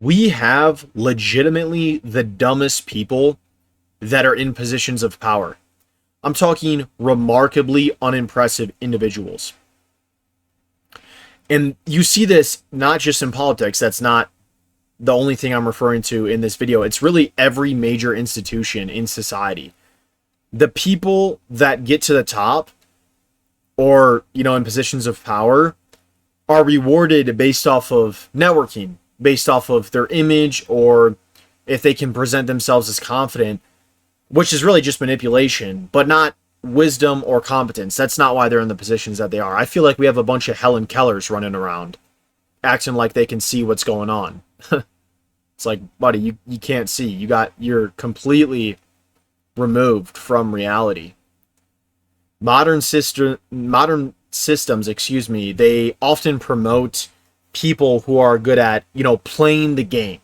We have legitimately the dumbest people that are in positions of power. I'm talking remarkably unimpressive individuals. And you see this not just in politics. That's not the only thing I'm referring to in this video. It's really every major institution in society. The people that get to the top or, in positions of power are rewarded based off of networking, based off of their image, or if they can present themselves as confident, which is really just manipulation, but not wisdom or competence. That's not why they're in the positions that they are. I feel like we have a bunch of Helen Kellers running around, acting like they can see what's going on. It's like, buddy, you can't see. You're completely removed from reality. Modern systems, they often promote people who are good at, playing the game,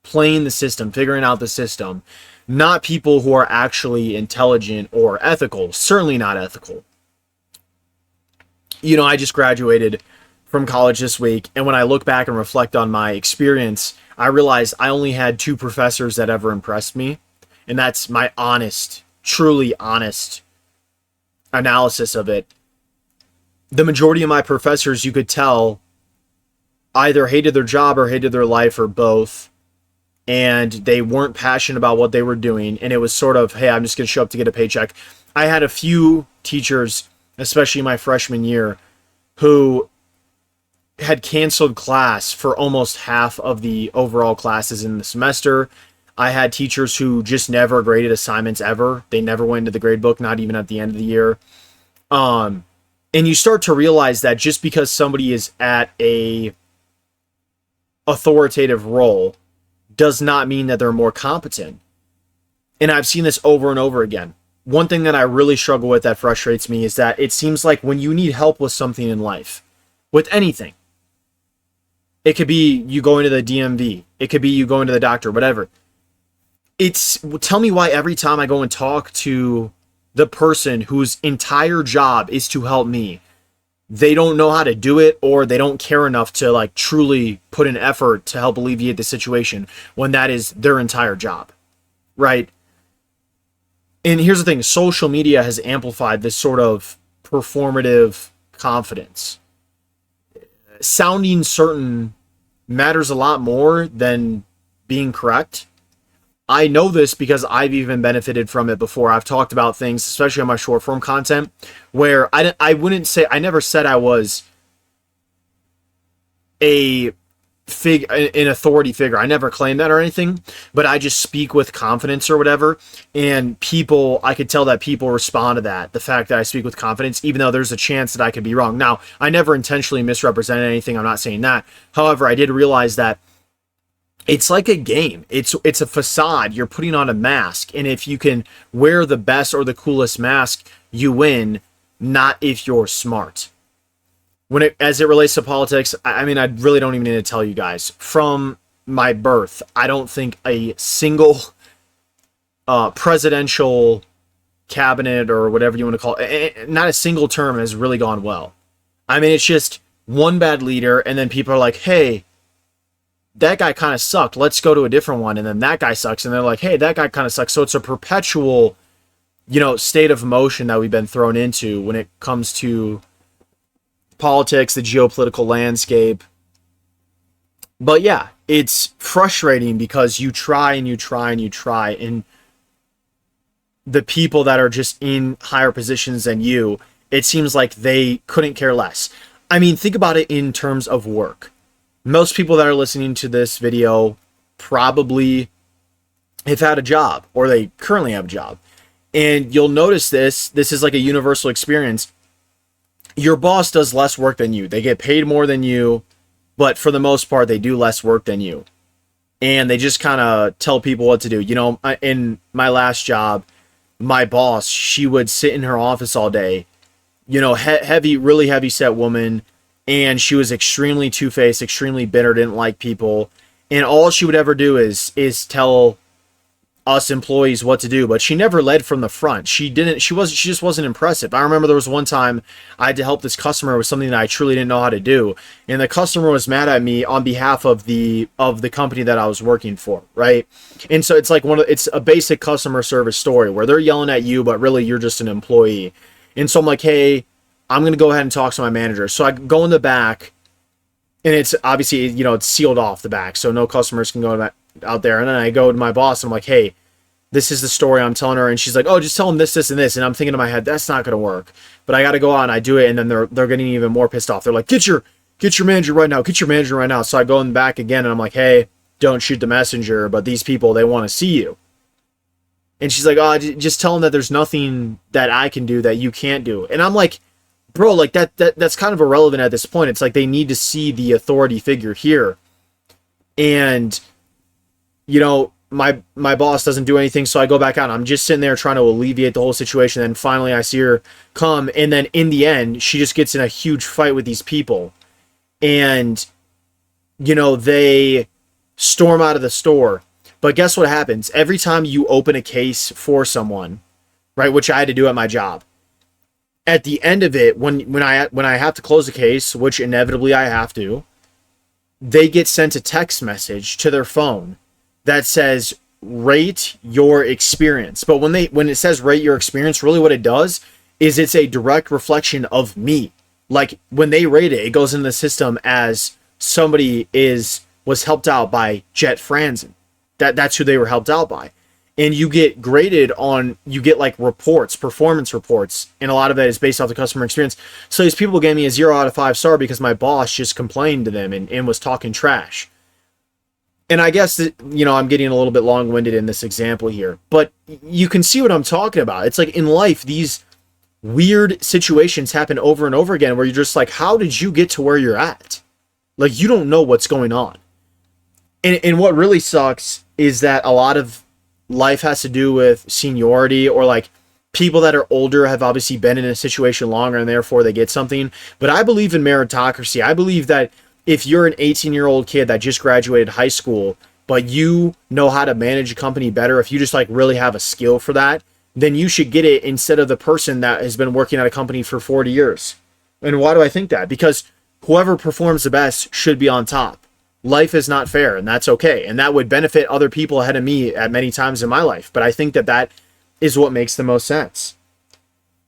playing the system, figuring out the system, not people who are actually intelligent or ethical, certainly not ethical. I just graduated from college this week, and when I look back and reflect on my experience, I realize I only had 2 professors that ever impressed me, and that's my honest, truly honest analysis of it. The majority of my professors, you could tell, either hated their job or hated their life or both, and they weren't passionate about what they were doing, and it was sort of, hey, I'm just going to show up to get a paycheck. I had a few teachers, especially my freshman year, who had canceled class for almost half of the overall classes in the semester. I had teachers who just never graded assignments ever. They never went into the grade book, not even at the end of the year. And you start to realize that just because somebody is at a authoritative role does not mean that they're more competent. And I've seen this over and over again. One thing that I really struggle with that frustrates me is that it seems like when you need help with something in life, with anything, it could be you going to the DMV, it could be you going to the doctor, whatever. Tell me why every time I go and talk to the person whose entire job is to help me, they don't know how to do it, or they don't care enough to truly put an effort to help alleviate the situation when that is their entire job, right? And here's the thing, social media has amplified this sort of performative confidence. Sounding certain matters a lot more than being correct. I know this because I've even benefited from it before. I've talked about things, especially on my short form content, where I never said I was an authority figure. I never claimed that or anything, but I just speak with confidence or whatever. And I could tell that people respond to that, the fact that I speak with confidence, even though there's a chance that I could be wrong. Now, I never intentionally misrepresented anything. I'm not saying that. However, I did realize that it's like a game. It's a facade. You're putting on a mask. And if you can wear the best or the coolest mask, you win, not if you're smart. As it relates to politics, I really don't even need to tell you guys. From my birth, I don't think a single presidential cabinet or whatever you want to call it, not a single term has really gone well. It's just one bad leader, and then people are like, hey, that guy kind of sucked. Let's go to a different one. And then that guy sucks. And they're like, hey, that guy kind of sucks. So it's a perpetual, state of motion that we've been thrown into when it comes to politics, the geopolitical landscape. But yeah, it's frustrating because you try and you try and you try, and the people that are just in higher positions than you, it seems like they couldn't care less. Think about it in terms of work. Most people that are listening to this video probably have had a job, or they currently have a job. And you'll notice this is like a universal experience. Your boss does less work than you. They get paid more than you, but for the most part, they do less work than you. And they just kind of tell people what to do. In my last job, my boss, she would sit in her office all day, really heavy set woman. And she was extremely two-faced, extremely bitter, didn't like people. And all she would ever do is tell us employees what to do, but she never led from the front. She just wasn't impressive. I remember there was one time I had to help this customer with something that I truly didn't know how to do, and the customer was mad at me on behalf of the company that I was working for, right? And so it's like it's a basic customer service story where they're yelling at you, but really you're just an employee. And so I'm like, hey, I'm going to go ahead and talk to my manager. So I go in the back, and it's obviously, it's sealed off the back, so no customers can go out there. And then I go to my boss, and I'm like, hey, this is the story I'm telling her. And she's like, oh, just tell him this, this, and this. And I'm thinking in my head, that's not going to work. But I got to go out and I do it, and then they're getting even more pissed off. They're like, get your manager right now. Get your manager right now. So I go in the back again, and I'm like, hey, don't shoot the messenger, but these people, they want to see you. And she's like, oh, just tell them that there's nothing that I can do that you can't do. And I'm like, bro, like that's kind of irrelevant at this point. It's like they need to see the authority figure here. And, my boss doesn't do anything, so I go back out. I'm just sitting there trying to alleviate the whole situation. And finally I see her come, and then in the end, she just gets in a huge fight with these people. And, they storm out of the store. But guess what happens? Every time you open a case for someone, right, which I had to do at my job, at the end of it, when I have to close a case, which inevitably I have to, they get sent a text message to their phone that says rate your experience. But when it says rate your experience, really what it does is it's a direct reflection of me. Like when they rate it, it goes in the system as somebody was helped out by Jet Franzen. That's who they were helped out by. And you get graded you get like reports, performance reports, and a lot of that is based off the customer experience. So these people gave me a 0 out of 5 star because my boss just complained to them and was talking trash. And I guess that, I'm getting a little bit long-winded in this example here, but you can see what I'm talking about. It's like in life, these weird situations happen over and over again where you're just like, how did you get to where you're at? Like, you don't know what's going on. And what really sucks is that a lot of life has to do with seniority, or like people that are older have obviously been in a situation longer and therefore they get something. But I believe in meritocracy. I believe that if you're an 18-year-old kid that just graduated high school, but you know how to manage a company better, if you just like really have a skill for that, then you should get it instead of the person that has been working at a company for 40 years. And why do I think that? Because whoever performs the best should be on top. Life is not fair, and that's okay. And that would benefit other people ahead of me at many times in my life. But I think that is what makes the most sense.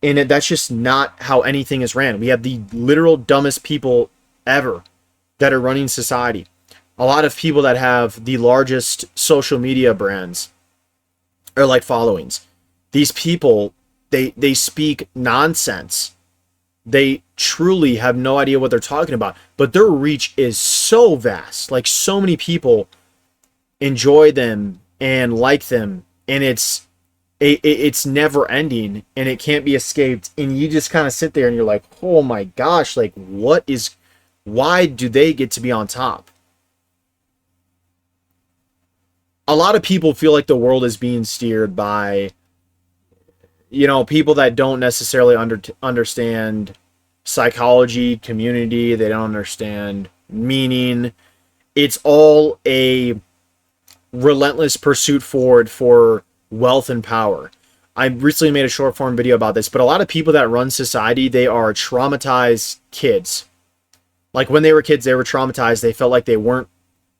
And that's just not how anything is ran. We have the literal dumbest people ever that are running society. A lot of people that have the largest social media brands or like followings. These people, they speak nonsense. They truly have no idea what they're talking about, but their reach is so vast. Like, so many people enjoy them and like them, and it's never ending, and it can't be escaped. And you just kind of sit there and you're like, oh my gosh, like why do they get to be on top? A lot of people feel like the world is being steered by, people that don't necessarily understand psychology, community. They don't understand meaning. It's all a relentless pursuit forward for wealth and power. I recently made a short form video about this, but a lot of people that run society, they are traumatized kids. Like when they were kids, they were traumatized. They felt like they weren't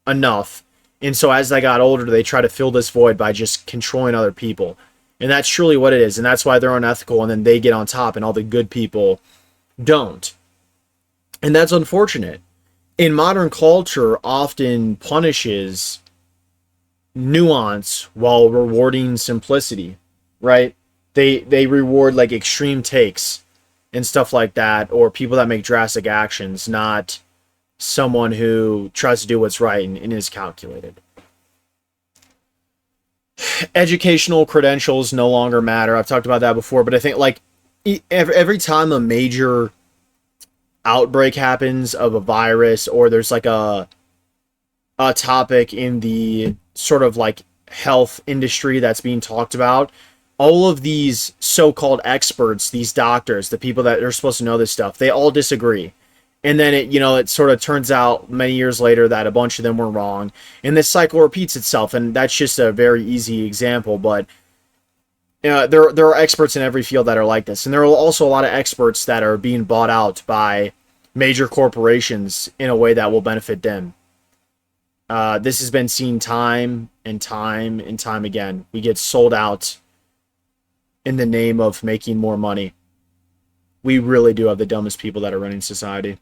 enough. And so as they got older, they try to fill this void by just controlling other people. And that's truly what it is. And that's why they're unethical, and then they get on top and all the good people don't. And that's unfortunate. In modern culture, often punishes nuance while rewarding simplicity, right? They reward like extreme takes and stuff like that, or people that make drastic actions, not someone who tries to do what's right and is calculated. Educational credentials no longer matter. I've talked about that before, but I think like every time a major outbreak happens of a virus, or there's like a topic in the sort of like health industry that's being talked about, all of these so-called experts, these doctors, the people that are supposed to know this stuff, they all disagree. And then it sort of turns out many years later that a bunch of them were wrong, and this cycle repeats itself. And that's just a very easy example, but there are experts in every field that are like this, and there are also a lot of experts that are being bought out by major corporations in a way that will benefit them. This has been seen time and time and time again. We get sold out in the name of making more money. We really do have the dumbest people that are running society.